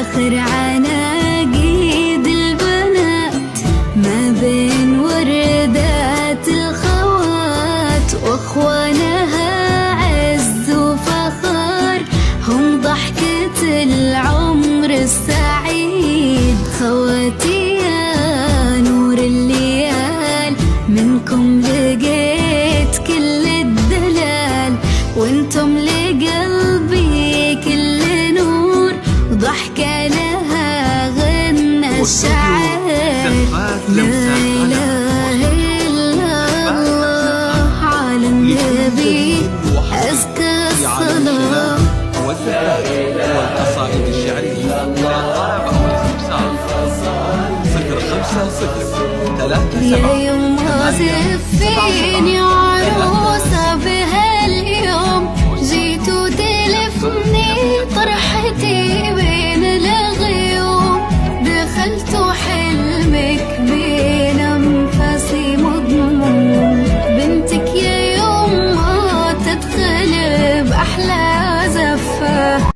فاخر عناقيد البنات ما بين وردات الخوات، واخوانها عز وفخر هم ضحكة العمر السعيد. خواتي يا نور الليال منكم لقيت كل الدلال، وانتم لقلبي كل نور وضحكة لها غنى الشعر. لا إله إلا الله على النبي أزكى الصلاة. والقصائد الشعرية للطلبة والاستفسار 050 3 يا يوم غازف فيني